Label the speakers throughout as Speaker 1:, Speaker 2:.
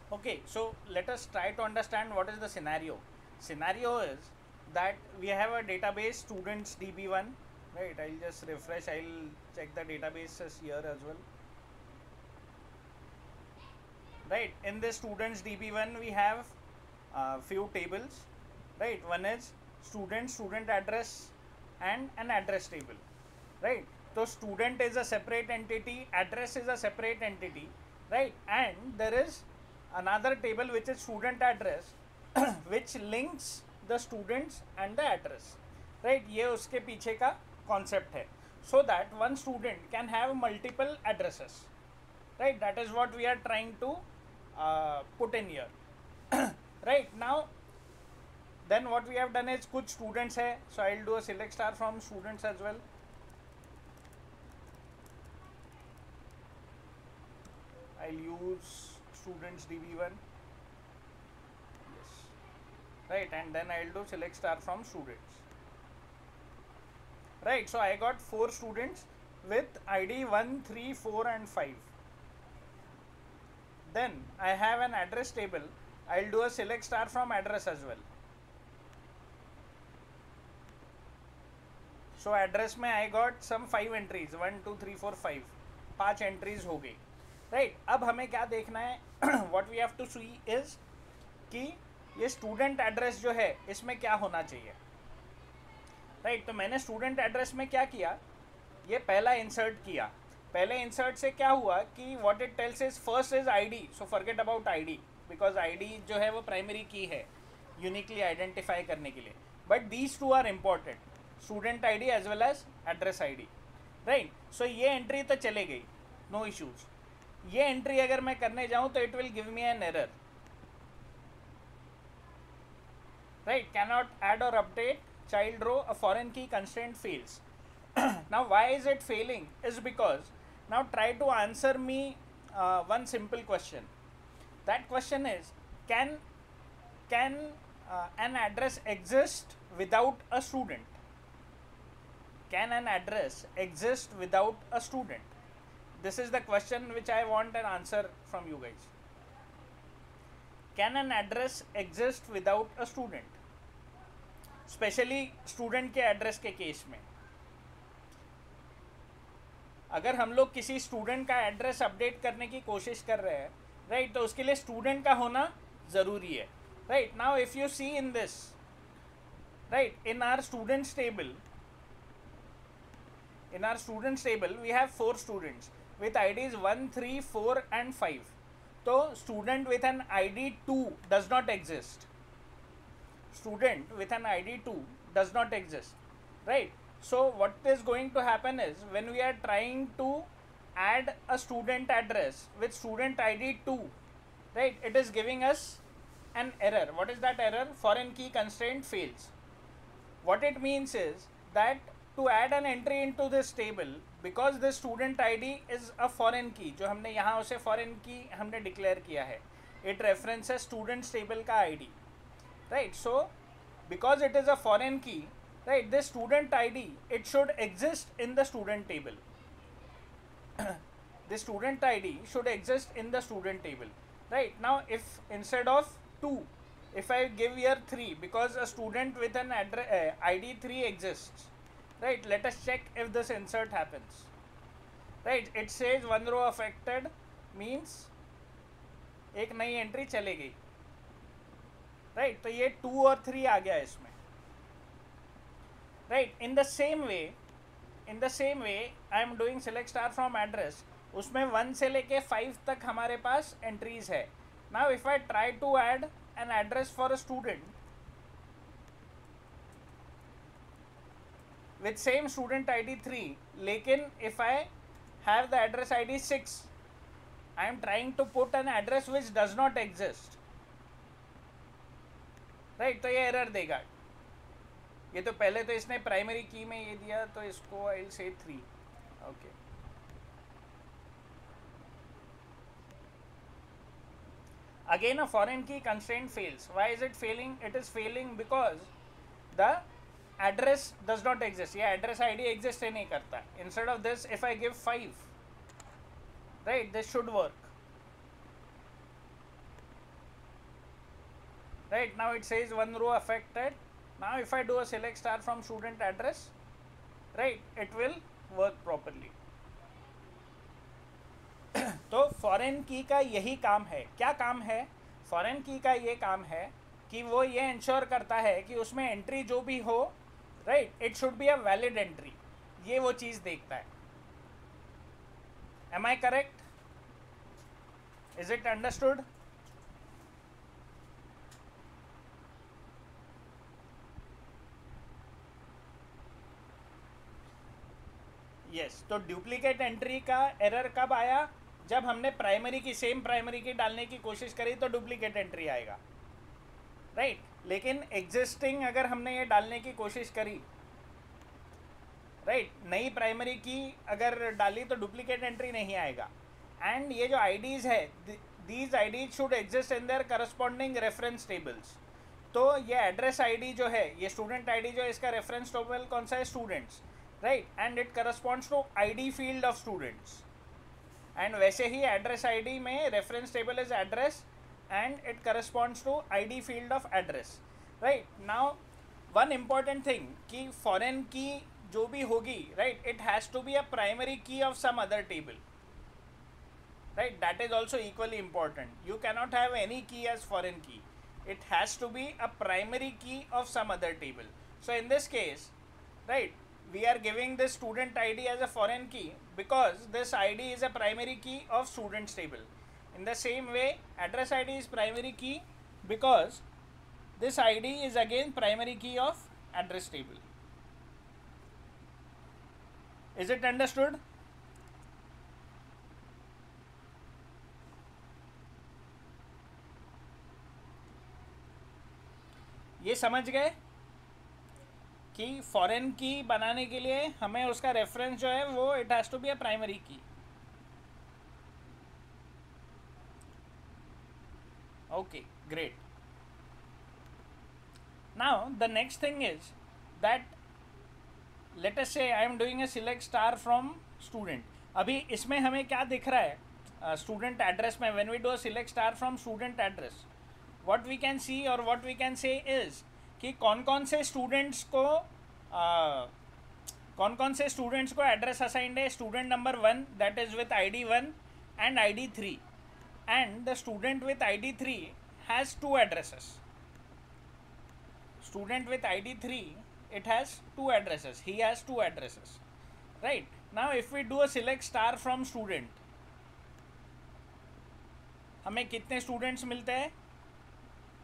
Speaker 1: Okay, so let us try to understand what is the scenario. Scenario is that we have a database students db1, right? I'll just refresh, I'll check the databases here as well. Right, in this students db1 we have few tables, right? One is student address and an address table, right? So student is a separate entity, address is a separate entity, right? And there is another table which is student address which links the students and the address, right? ये उसके पीछे का concept है, so that one student can have multiple addresses, right? That is what we are trying to put in here. Right now, then what we have done is कुछ students है, so I'll do a select star from students as well. I'll use students db1, yes, right, and then I'll do select star from students, right? So I got 4 students with id 1, 3, 4 and 5. Then I have an address table, I'll do a select star from address as well. So address में I got some 5 entries, 1, 2, 3, 4, 5, 5 entries हो गई, right? अब हमें क्या देखना है, what we have to see is कि ये स्टूडेंट एड्रेस जो है इसमें क्या होना चाहिए, राइट? तो मैंने स्टूडेंट एड्रेस में क्या किया, ये पहला इंसर्ट किया. पहले इंसर्ट से क्या हुआ कि what it tells is first is ID, so forget about ID because ID जो है वो प्राइमरी की है यूनिकली आइडेंटिफाई करने के लिए, but these two are important, student ID as well as address ID, right? So ये एंट्री तो चले गई, नो इश्यूज. ये एंट्री अगर मैं करने जाऊं तो it will give me an error, right? Cannot add और update child row, a foreign key constraint fails. Now why is it failing is because now try to answer me one simple question. That question is, can an address exist without a student? Can an address exist without a student? This is the question which I want an answer from you guys. Can an address exist without a student? Specially student के address के case में. अगर हम लोग किसी student का address update करने की कोशिश कर रहे हैं, राइट, तो उसके लिए स्टूडेंट का होना ज़रूरी है, right? Now if you see in this, right, in our students table, we have 4 students with IDs 1, 3, 4 and 5. So student with an ID 2 does not exist. Student with an ID 2 does not exist, right? So what is going to happen is, when we are trying to add a student address with student ID 2, right, it is giving us an error. What is that error? Foreign key constraint fails. What it means is that to add an entry into this table, because this student ID is a foreign key, जो हमने यहाँ उसे foreign key हमने declare किया है, it references students table का ID, right? So because it is a foreign key, right, this student ID, it should exist in the student table. The student ID should exist in the student table, right? Now if instead of 2, if I give here 3, because a student with an address ID 3 exists, right? Let us check if this insert happens, right? It says one row affected, means एक नई entry चले गई, right? तो ये 2 और 3 आ गया इसमें, right? In the same way I am doing select star from address, उसमें 1 से लेके 5 तक हमारे पास एंट्रीज है. Now if I try to add an address for a student with same student ID 3, लेकिन if I have the address ID 6, I am trying to put an address which does not exist, right? तो ये error देगा. ये तो पहले तो इसने primary की में ये दिया, तो इसको I will say 3, okay. Again a foreign key constraint fails. Why is it failing? It is failing because the address does not exist. ये address ID exist ही नहीं करता. Instead of this, if I give 5, right, this should work. right? Now it says one row affected. Now if I do a select star from student address, right, it will work properly. तो foreign की का यही काम है. क्या काम है? Foreign की का ये काम है कि वो ये इंश्योर करता है कि उसमें एंट्री जो भी हो, right, it should be a valid entry. ये वो चीज़ देखता है. Am I correct? Is it understood? Yes. तो डुप्लीकेट एंट्री का एरर कब आया? जब हमने प्राइमरी की, सेम प्राइमरी की डालने की कोशिश करी तो डुप्लीकेट एंट्री आएगा, राइट. लेकिन एग्जिस्टिंग अगर हमने ये डालने की कोशिश करी, राइट, नई प्राइमरी की अगर डाली तो डुप्लीकेट एंट्री नहीं आएगा. एंड ये जो आईडीज़ है, these IDs should exist in their corresponding reference tables. तो ये एड्रेस आईडी जो है, ये स्टूडेंट आईडी जो है, इसका रेफरेंस टेबल कौन सा है? Students, right. And it corresponds to ID field of students. And वैसे ही एड्रेस आईडी में reference table is address and it corresponds to ID field of address, right. Now one important thing कि foreign key जो भी होगी, right, it has to be a primary key of some other table, right, that is also equally important. You cannot have any key as foreign key. It has to be a primary key of some other table. So in this case, right, we are giving this student ID as a foreign key because this ID is a primary key of students table. In the same way, address ID is primary key because this ID is again primary key of address table. Is it understood? ये समझ गए कि foreign की बनाने के लिए हमें उसका रेफरेंस जो है वो it has to be a primary key. Okay, great. Now the next thing is that let us say I am doing a select star from student. अभी इसमें हमें क्या दिख रहा है स्टूडेंट एड्रेस में? When we do a select star from student address, what we can see और what we can say is कि कौन कौन से स्टूडेंट्स को एड्रेस असाइंड है. Student number 1 that is with ID 1 and ID 3 and the student with ID 3 has 2 addresses. Student with ID 3 it has 2 addresses. He has 2 addresses, right. Now if we do a select star from student, हमें कितने students मिलते हैं?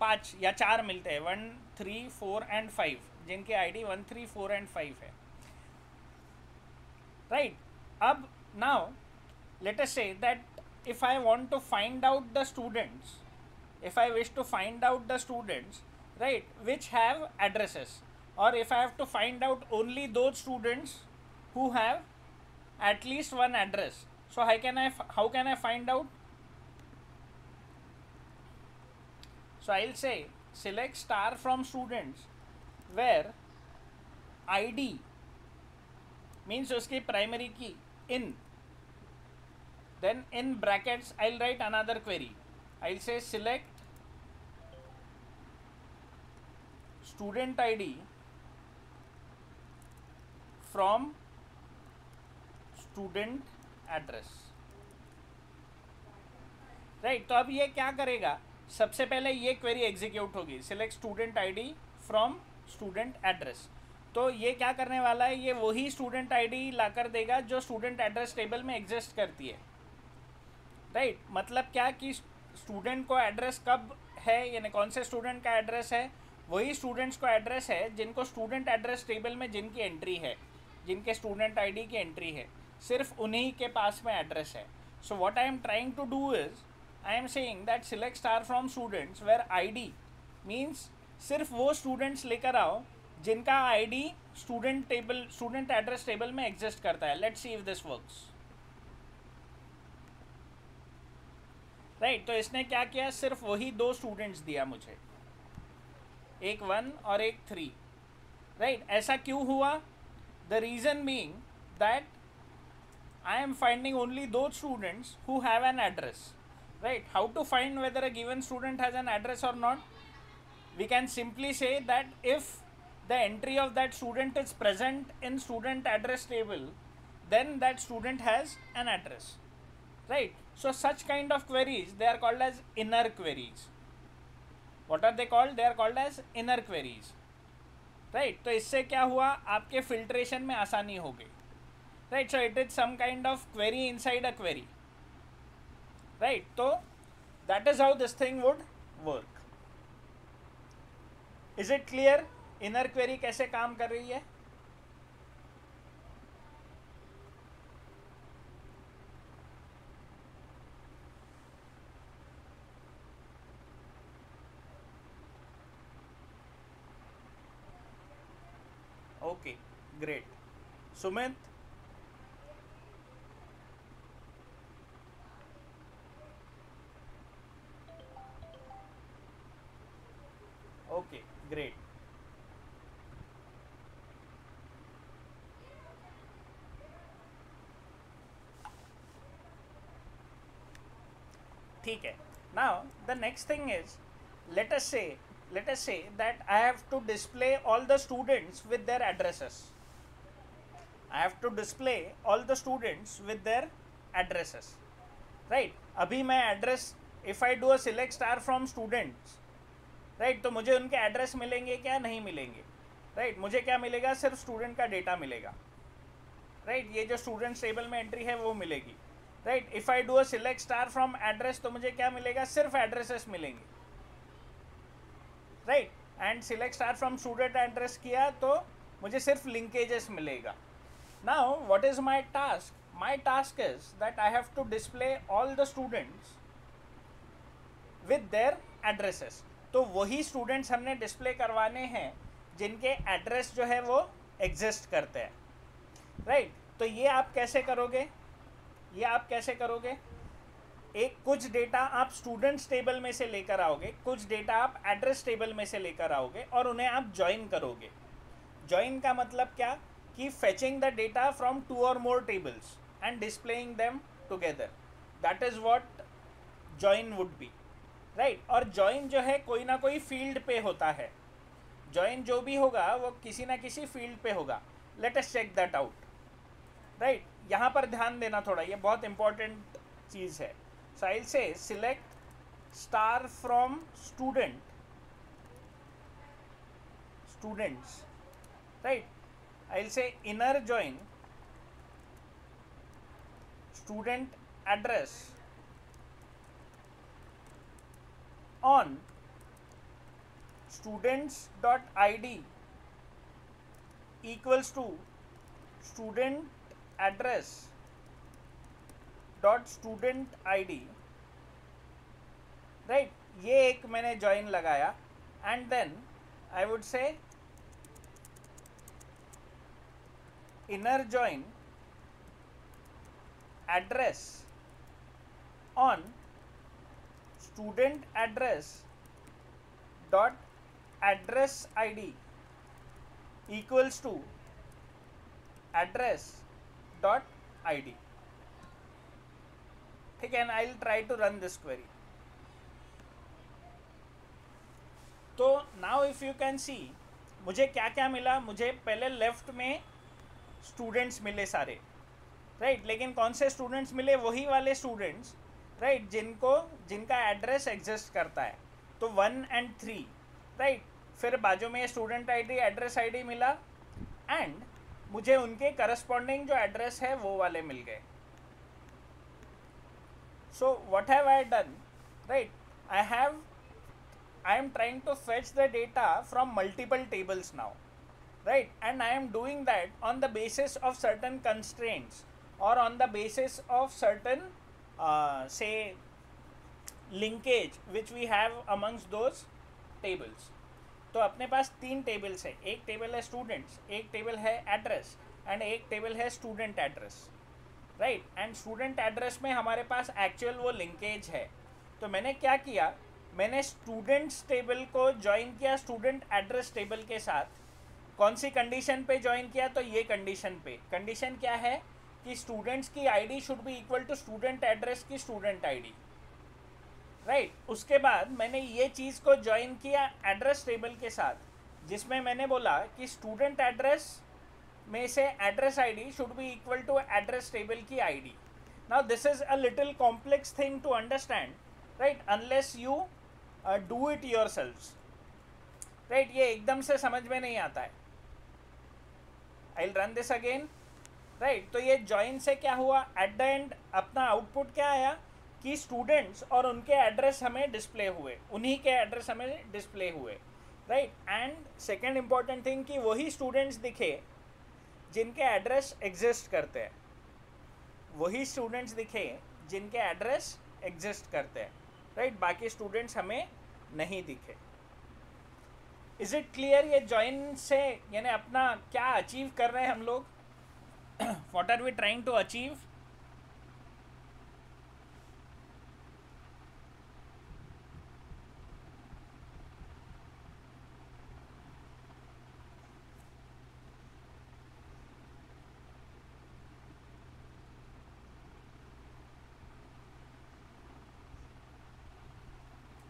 Speaker 1: 5 या 4 मिलते हैं. 1, 3, 4 and 5 जिनके ID 1, 3, 4 and 5 है, right. अब now let us say that if I want to find out the students, if I wish to find out the students, right, which have addresses, or if I have to find out only those students who have at least one address, so how can I find out? So I'll say select star from students where ID means उसकी primary key in, then in brackets I'll write another query. I'll say select student ID from student address, right. तो अब ये क्या करेगा? सबसे पहले ये query execute होगी, select student ID from student address. तो ये क्या करने वाला है? ये वही स्टूडेंट आईडी ला कर देगा जो स्टूडेंट एड्रेस टेबल में एग्जिस्ट करती है, राइट. मतलब क्या कि स्टूडेंट को एड्रेस कब है, यानी कौन से स्टूडेंट का एड्रेस है? वही स्टूडेंट्स को एड्रेस है जिनको स्टूडेंट एड्रेस टेबल में जिनकी एंट्री है, जिनके स्टूडेंट आईडी की एंट्री है, सिर्फ उन्हीं के पास में एड्रेस है. So what I am trying to do is I am saying that select star from students where ID means सिर्फ वो स्टूडेंट्स लेकर आओ जिनका आईडी स्टूडेंट एड्रेस टेबल में एग्जिस्ट करता है. Let's see if this works, right. तो इसने क्या किया? सिर्फ वही 2 स्टूडेंट्स दिया मुझे, एक 1 और एक 3, राइट. ऐसा क्यों हुआ? The reason being that I am finding only those students who have an address, right. How to find whether a given student has an address or not? we can simply say that if the entry of that student is present in student address table, then that student has an address, right? So such kind of queries, they are called as inner queries. What are they called? They are called as inner queries, right? तो इससे क्या हुआ, आपके filtration में आसानी हो गई, right? So it is some kind of query inside a query, right? तो that is how this thing would work. Is it clear? Inner query कैसे काम कर रही है? Okay, great. Sumit, okay, great. ठीक है. Now the next thing is, let us say that I have to display all the students with their addresses. I have to display all the students with their addresses, right? अभी मैं address, if I do a select star from students, right, तो मुझे उनके address मिलेंगे क्या? नहीं मिलेंगे, right? मुझे क्या मिलेगा? सिर्फ student का data मिलेगा, right? ये जो students table में entry है वो मिलेगी, right? If I do a select star from address, तो मुझे क्या मिलेगा? सिर्फ addresses मिलेंगे, right? And select star from student address किया तो मुझे सिर्फ linkages मिलेगा. Now what is my task? My task is that I have to display all the students with their addresses. तो वही students हमने display करवाने हैं जिनके address जो है वो exist करते हैं, right? तो ये आप कैसे करोगे? एक कुछ डेटा आप स्टूडेंट्स टेबल में से लेकर आओगे, कुछ डेटा आप एड्रेस टेबल में से लेकर आओगे और उन्हें आप ज्वाइन करोगे. ज्वाइन का मतलब क्या? कि fetching the data from 2 or more tables and displaying them together. That is what join would be, right? और ज्वाइन जो है कोई ना कोई फील्ड पे होता है. ज्वाइन जो भी होगा वो किसी ना किसी फील्ड पे होगा. Let us check that out, right? यहाँ पर ध्यान देना थोड़ा, ये बहुत इंपॉर्टेंट चीज़ है. So I'll say select star from students, right? I'll say inner join student address on students.id equals to student address dot student ID, right? ये एक मैंने ज्वाइन लगाया and then I would say inner join address on student address dot address ID equals to address dot ID. ठीक है, and I will try to run this query. तो now if you can see मुझे क्या क्या मिला. मुझे पहले left में स्टूडेंट्स मिले सारे, राइट? लेकिन कौन से स्टूडेंट्स मिले? वही वाले स्टूडेंट्स, राइट, जिनका एड्रेस एग्जिस्ट करता है. तो 1 and 3, राइट? फिर बाजू में स्टूडेंट ID एड्रेस ID मिला एंड मुझे उनके करस्पॉन्डिंग जो एड्रेस है वो वाले मिल गए. So what have I done, right? I am trying to fetch the data from multiple tables now, right? And I am doing that on the basis of certain constraints or on the basis of certain say linkage which we have amongst those tables. तो अपने पास 3 tables है. एक table है students, एक table है address and एक table है student address, right? And student address में हमारे पास एक्चुअल वो लिंकेज है. तो मैंने क्या किया, मैंने स्टूडेंट्स टेबल को ज्वाइन किया स्टूडेंट एड्रेस टेबल के साथ. कौन सी कंडीशन पे ज्वाइन किया? तो ये कंडीशन पे. कंडीशन क्या है कि स्टूडेंट्स की ID should be equal to student address की स्टूडेंट ID, राइट उसके बाद मैंने ये चीज़ को ज्वाइन किया एड्रेस टेबल के साथ, जिसमें मैंने बोला कि स्टूडेंट एड्रेस में से address ID should be equal to address table की ID. Now this is a little complex thing to understand, right, unless you do it yourselves. Right, ये एकदम से समझ में नहीं आता है. I will run this again. Right, तो ये ज्वाइन से क्या हुआ, एट द एंड अपना आउटपुट क्या आया कि स्टूडेंट्स और उनके एड्रेस हमें डिस्प्ले हुए, उन्हीं के एड्रेस हमें डिस्प्ले हुए. Right, and second important thing कि वही स्टूडेंट्स दिखे जिनके एड्रेस एग्जिस्ट करते हैं, वही स्टूडेंट्स दिखे जिनके एड्रेस एग्जिस्ट करते हैं. राइट, बाकी स्टूडेंट्स हमें नहीं दिखे. इज इट क्लियर ये ज्वाइन से यानी अपना क्या अचीव कर रहे हैं हम लोग, what are we trying to achieve?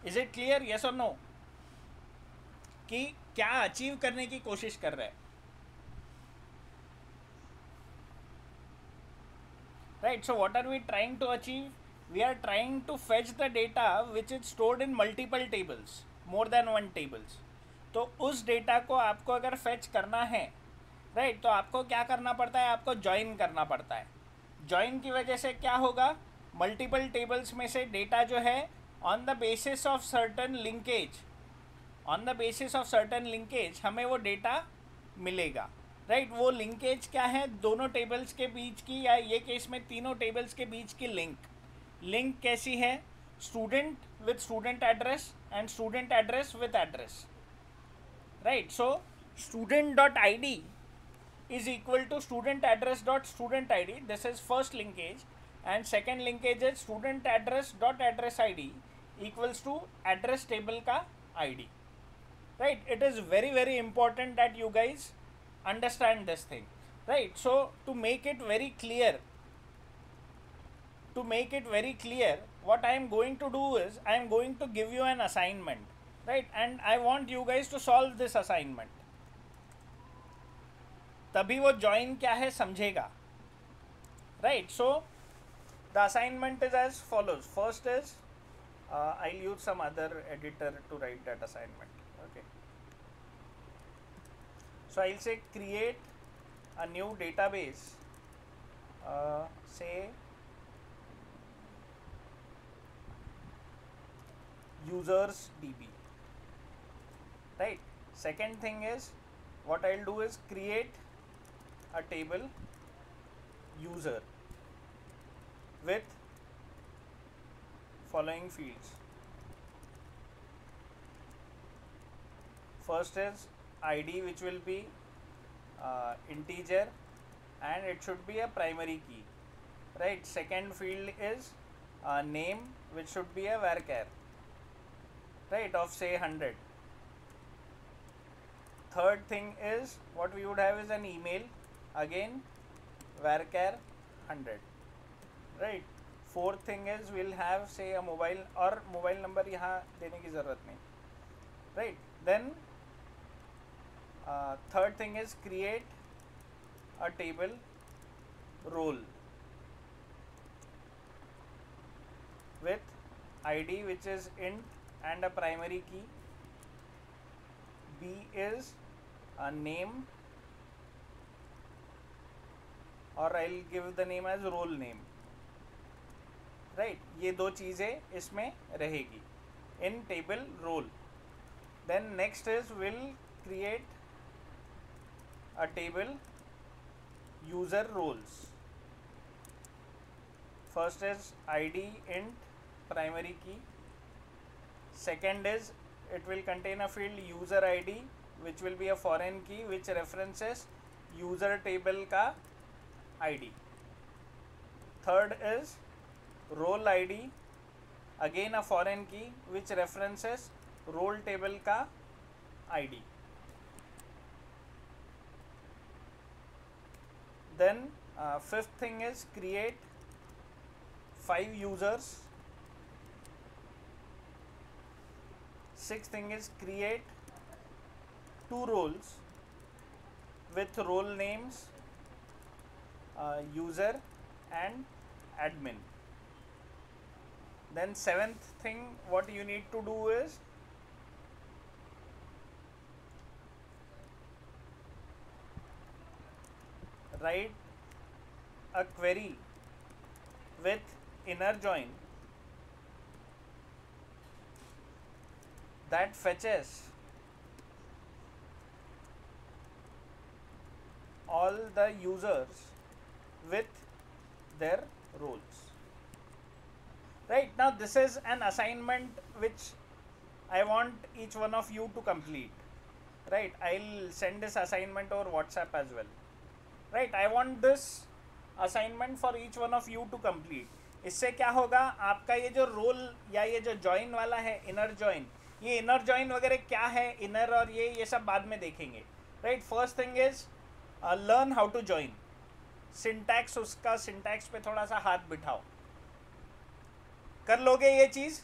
Speaker 1: Is it clear, yes or no, कि क्या अचीव करने की कोशिश कर रहे हैं. Right, so what are we trying to achieve? We are trying to fetch the data which is stored in multiple tables, more than one tables. तो उस डेटा को आपको अगर फेच करना है, राइट, तो आपको क्या करना पड़ता है, आपको ज्वाइन करना पड़ता है. ज्वाइन की वजह से क्या होगा, मल्टीपल टेबल्स में से डेटा जो है on the basis of certain linkage, on the basis of certain linkage हमें वो डेटा मिलेगा. राइट, वो लिंकेज क्या है, दोनों टेबल्स के बीच की, या ये केस में तीनों टेबल्स के बीच की लिंक कैसी है, student with student address and student address with address. Right, so student dot I D is equal to student address dot student id. This is first linkage, and second linkage is student address dot address id equals to address table का id. Right, it is very very important that you guys understand this thing. Right, so to make it very clear, what I am going to do is I am going to give you an assignment, right, and I want you guys to solve this assignment. तभी वो join क्या है समझेगा. Right, so the assignment is as follows. First is I use some other editor to write that assignment. Okay, so I say create a new database, say users DB. Right, second thing is what I'll do is create a table user with following fields. First is id, which will be integer and it should be a primary key. Right, second field is name, which should be a varchar, right, of say 100. Third thing is what we would have is an email, again varchar 100. Right, fourth thing is we'll have say a mobile, और mobile number यहाँ देने की ज़रूरत नहीं. Right, then third thing is create a table role with id, which is int and a primary key. B is a name, or I'll give the name as role name. Right, ये दो चीज़ें इसमें रहेगी in table role. Then next is we'll create a table user roles. First is id int primary key. Second is it will contain a field user id, which will be a foreign key which references user table का id. Third is role id, again a foreign key which references role table का id. Then fifth thing is create 5 users Sixth thing is create 2 roles with role names user and admin. Then seventh thing what you need to do is write a query with inner join that fetches all the users with their roles. Right, now this is an assignment which I want each one of you to complete. Right, I'll send this assignment over WhatsApp as well. Right, I want this assignment for each one of you to complete. इससे क्या होगा, आपका ये जो role या ये जो join वाला है इनर जॉइन, ये इनर जॉइन वगैरह क्या है, इनर और ये सब बाद में देखेंगे. Right, first thing is learn how to join. Syntax, उसका सिंटैक्स पे थोड़ा सा हाथ बिठाओ. कर लोगे ये चीज़?